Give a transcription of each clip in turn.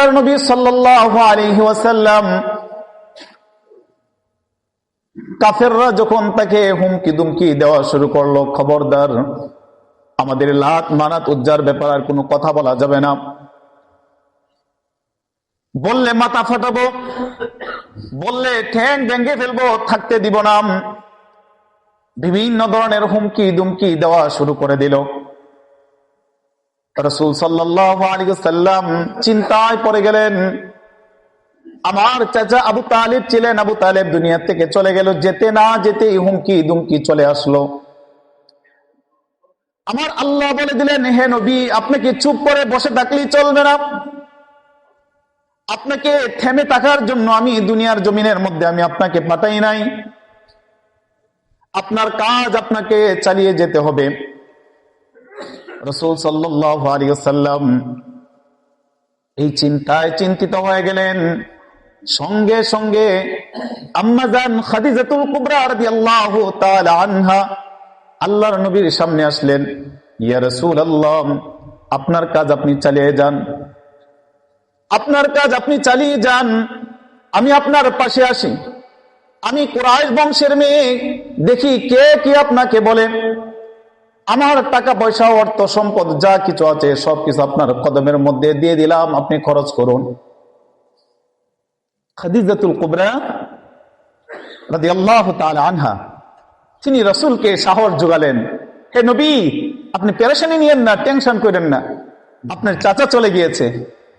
আল্লাহর নবী সাল্লাল্লাহু আলাইহি ওয়াসাল্লাম কাফেররা যখন তাকে হুমকি দুমকি দেওয়া শুরু করলো, খবরদার আমাদের লাত মানাত উজ্জার ব্যাপার আর কোনো কথা বলা যাবে না, বললে মাথা ফাটাবো, বললে ঠ্যাং ভেঙে ফেলবো, থাকতে দিব না, বিভিন্ন ধরনের হুমকি দুমকি দেওয়া শুরু করে দিল। রাসূল সাল্লাল্লাহু আলাইহি ওয়াসাল্লাম চিন্তায় পড়ে গেলেন। আমার চাচা আবু তালিব ছিলেন, আবু তালিব দুনিয়া থেকে চলে গেল, যেতে না যেতে হুমকি দুমকি চলে আসলো। আমার আল্লাহ বলে দিলেন, হে নবী, আপনাকে চুপ করে বসে থাকলেই চলবে না, আপনাকে থেমে থাকার জন্য আমি দুনিয়ার জমিনের মধ্যে আমি আপনাকে পাঠাই নাই, আপনার কাজ আপনাকে চালিয়ে যেতে হবে। রাসূল সাল্লাল্লাহু আলাইহি ওয়াসাল্লাম এই চিন্তায় চিন্তিত হয়ে গেলেন। সঙ্গে সঙ্গে আম্মা জান খাদিজাতুল কুবরা রাদিয়াল্লাহু তাআলা আনহা আল্লাহর নবীর সামনে আসলেন। ইয়া রাসূলুল্লাহ, আপনার কাজ আপনি চালিয়ে যান, আপনার কাজ আপনি চালিয়ে যান, আমি আপনার পাশে আসি। আমি কুরাইশ বংশের মেয়ে, দেখি কে কি আপনাকে বলেন। আমার টাকা পয়সা অর্থ সম্পদ যা কিছু আছে সবকিছু আপনার কদমের মধ্যে দিয়ে দিলাম, আপনি খরচ করুন। খাদিজাতুল কুবরা রাদিয়াল্লাহু তাআলা আনহা তিনি রাসূলকে সাহস জোগালেন, হে নবী, আপনি পেরেশানি নিয়েন না, টেনশন করেন না, আপনার চাচা চলে গিয়েছে,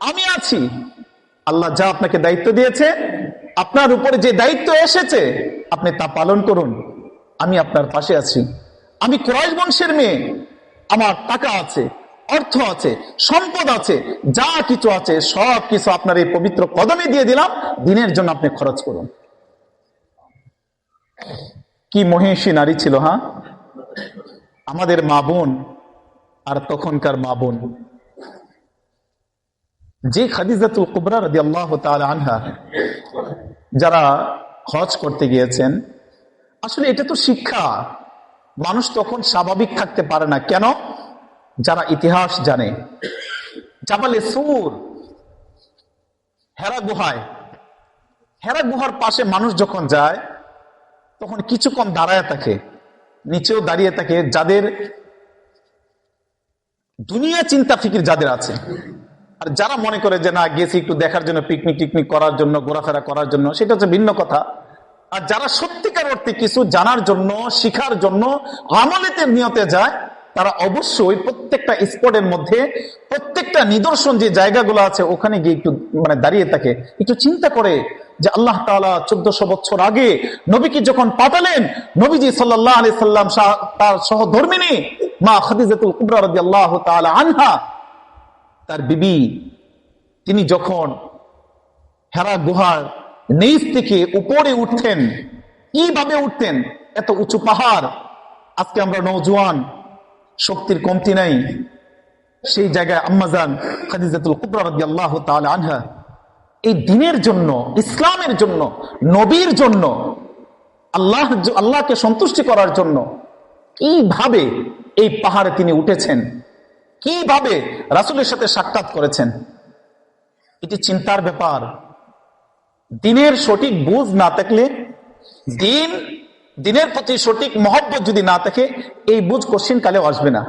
আমি আছি। আল্লাহ যা আপনাকে দায়িত্ব দিয়েছে, আপনার উপরে যে দায়িত্ব এসেছে আপনি তা পালন করুন, আমি আপনার পাশে আছি। আমি কুরাইশ বংশের মেয়ে, আমার টাকা আছে, অর্থ আছে, সম্পদ আছে, যা কিছু আছে সব কিছু আপনার এই পবিত্র কদমে দিয়ে দিলাম, দিনের জন্য আপনি খরচ করুন। কি মহিষী নারী ছিল! হ্যাঁ, আমাদের মা বোন আর তখনকার মা বোন। যে খাদিজাতুল কুবরা রাদিয়াল্লাহু তাআলা আনহা যারা হজ করতে গিয়েছেন, আসলে এটা তো শিক্ষা। মানুষ তখন স্বাভাবিক থাকতে পারে না, কেন? যারা ইতিহাস জানে। জাবালে সূর, হেরা গুহায়, হেরা গুহার পাশে মানুষ যখন যায় তখন কিছুক্ষণ দাঁড়ায় থাকে, নিচেও দাঁড়িয়ে থাকে, যাদের দুনিয়া চিন্তা ফিকির যাদের আছে। আর যারা মনে করে যে না, গেছি একটু দেখার জন্য, পিকনিক টিকনিক করার জন্য, ঘোরাফেরা করার জন্য, সেটা হচ্ছে ভিন্ন কথা। আর যারা সত্যিকার অর্থে কিছু জানার জন্য, শিখার জন্য, আমলেতে নিয়তে যায়, তারা অবশ্যই প্রত্যেকটা স্পটের মধ্যে, প্রত্যেকটা নিদর্শন যে জায়গাগুলো আছে ওখানে গিয়ে একটু দাঁড়িয়ে থাকে, একটু চিন্তা করে যে আল্লাহ তাআলা 1400 বছর আগে নবীকে যখন পাঠালেন, নবীজি সাল্লাল্লাহু আলাইহি সাল্লাম তার সহধর্মিণী মা খাদিজাতুল কুবরা রাদিয়াল্লাহু তাআলা আনহা, তার বিবি, তিনি যখন হেরা গুহার নিচ থেকে উপরে উঠতেন, কিভাবে উঠতেন? এত উঁচু পাহাড়, আজকে আমরা নওজোয়ান, শক্তির কমতি নাই, সেই জায়গায় আম্মাজান খাদিজাতুল কুবরা রাদিয়াল্লাহু তাআলা আনহা এই দ্বীনের জন্য, ইসলামের জন্য, নবীর জন্য, আল্লাহকে সন্তুষ্টি করার জন্য কিভাবে এই পাহাড়ে তিনি উঠেছেন, কিভাবে রাসূলের সাথে সাক্ষাৎ করেছেন, এটি চিন্তার ব্যাপার। দ্বীনের সঠিক বুঝ না থাকলে, দ্বীনের প্রতি সঠিক মহব্বত যদি না থাকে, এই বুঝ কোশ্চিন কালেও আসবে না।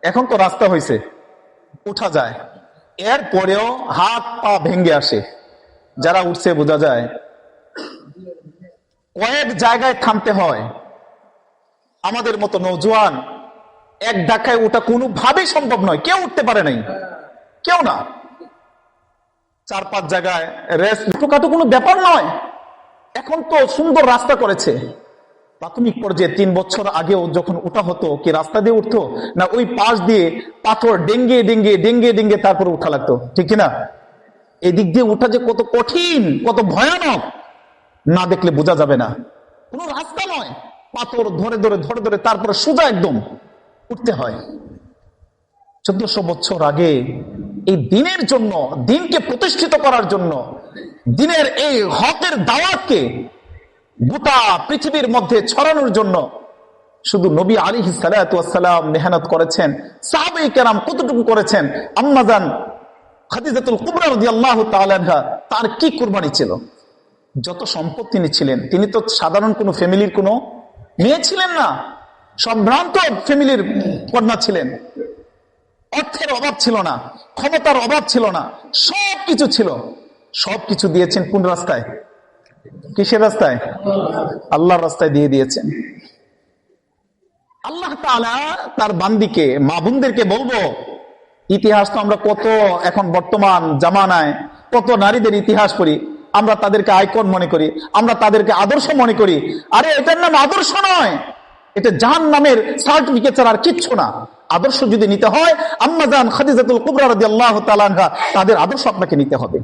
এখন তো রাস্তা হয়েছে, উঠা যায়, এরপরেও হাত পা ভেঙে আসে। যারা উঠছে বোঝা যায় কয়েক জায়গায় থামতে হয়। আমাদের মতো নওজোয়ান এক ধাক্কায় ওটা কোনোভাবেই সম্ভব নয়, কেউ উঠতে পারে নাই, কেউ না। 4-5 জায়গায় রেস্ট, ছোটখাটো কোনো ব্যাপার নয়। এখন তো সুন্দর রাস্তা করেছে। প্রাথমিক পর্যায়ে 3 বছর আগেও যখন ওঠা হতো, কি রাস্তা দিয়ে উঠতো না ওই পাশ দিয়ে পাথর ডেঙ্গে ডেঙ্গে ডেঙ্গে ডেঙ্গে তারপরে উঠা লাগতো, ঠিক কিনা? এদিক দিয়ে উঠা যে কত কঠিন, কত ভয়ানক, না দেখলে বোঝা যাবে না। কোনো রাস্তা নয়, পাথর ধরে ধরে ধরে ধরে তারপরে সোজা একদম উঠতে হয়। 1400 বছর আগে এই দ্বীনের জন্য, দ্বীনকে প্রতিষ্ঠিত করার জন্য, দ্বীনের এই হকের দাওয়াতকে গোটা পৃথিবীর মধ্যে ছড়ানোর জন্য শুধু নবী আলাইহিস সালাতু ওয়াস সালাম মেহনত করেছেন। সাহাবায়ে কেরাম কতটুকু করেছেন? আম্মাজান খাদিজাতুল কুবরা রাদিয়াল্লাহু তাআলা আনহা, তার কি কুরবানি ছিল। যত সম্পদ তিনি ছিলেন, তিনি তো সাধারণ কোনো ফ্যামিলির কোনো মেয়ে ছিলেন না, সম্ভ্রান্ত ফ্যামিলির কন্যা ছিলেন। অর্থের অভাব ছিল না, ক্ষমতার অভাব ছিল না, সবকিছু ছিল। সবকিছু দিয়েছেন কোন রাস্তায়? কিসের রাস্তায়? আল্লাহর রাস্তায় দিয়ে দিয়েছেন। আল্লাহ তাআলা তার বান্দিকে, মা বোনদেরকে বলবো, ইতিহাস তো আমরা কত এখন বর্তমান জামানায় কত নারীদের ইতিহাস পড়ি, আমরা তাদেরকে আইকন মনে করি, আমরা তাদেরকে আদর্শ মনে করি। আরে এটার নাম আদর্শ নয়, এটা জাহান্নামের সার্টিফিকেট ছাড়া আর কিচ্ছু না। আদর্শ যদি নিতে হয় আম্মা জান খাদিজাতুল কুবরা রাদিয়াল্লাহু তাআলা আনহা, তাদের আদর্শ আপনাকে নিতে হবে।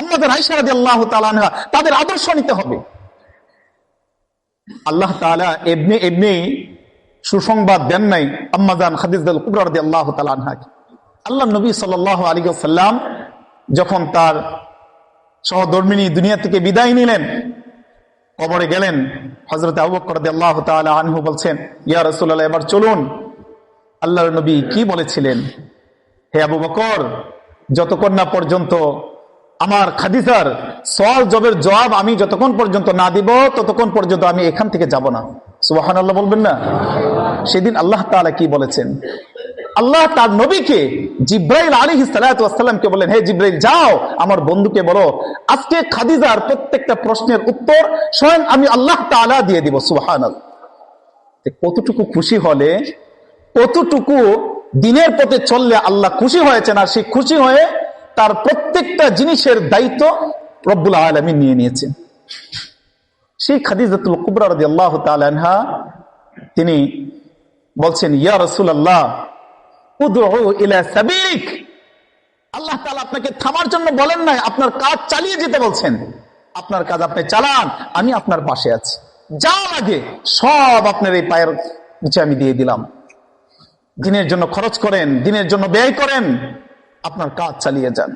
আম্মা জান আয়েশা রাদিয়াল্লাহু তাআলা আনহা, তাদের আদর্শ নিতে হবে। আল্লাহ তাআলা এমনি সুসংবাদ দেন নাই আম্মা জান খাদিজাতুল কুবরা রাদিয়াল্লাহু তাআলা আনহাকে। আল্লাহ নবী সাল্লাল্লাহু আলাইহি ওয়াসাল্লাম যখন তার সহধর্মিণী দুনিয়া থেকে বিদায় নিলেন, কবরে গেলেন, হযরত আবু বকর রাদিয়াল্লাহু তাআলা আনহু বলছেন, ইয়া রাসূলুল্লাহ, এবার চলুন। আল্লাহর নবী কি বলেছিলেন? হে আবু বকর, যতক্ষণ না পর্যন্ত আমার খাদিজার সওয়াল জবের জবাব আমি যতক্ষণ পর্যন্ত না দিব, ততক্ষণ পর্যন্ত আমি এখান থেকে যাব না। সুবহানাল্লাহ বলবেন না? সেদিন আল্লাহ তাআলা কি বলেছেন? আল্লাহ তার নবীকে জিব্রাইল আলাইহিস সালাতু ওয়াস সালামকে বলেন, হে জিব্রাইল, যাও আমার বন্ধুকে বলো আজকে খাদিজার প্রত্যেকটা প্রশ্নের উত্তর স্বয়ং আমি আল্লাহ তাআলা দিয়ে দিব। সুবহানাল্লাহ। কতটুকু খুশি হলে, কতটুকু দিনের পথে চললে আল্লাহ খুশি হয়েছেন, আর সেই খুশি হয়ে তার প্রত্যেকটা জিনিসের দায়িত্ব রব্বুল আলামিন নিয়ে নিয়েছেন। সেই খাদিজাতুল কুবরা রাদিয়াল্লাহু তাআলা আনহা তিনি বলছেন, ইয়া রাসূলুল্লাহ, উদউ ইলা সাবিলিক। আল্লাহ তাআলা আপনাকে থামার জন্য বলেন নাই, আপনার কাজ চালিয়ে যেতে বলছেন। আপনার কাজ আপনি চালান, আমি আপনার পাশে আছি। যা লাগে সব আপনার এই পায়ের নিচে আমি দিয়ে দিলাম। দিনের জন্য খরচ করেন, দিনের জন্য ব্যয় করেন, আপনার কাজ চালিয়ে যান।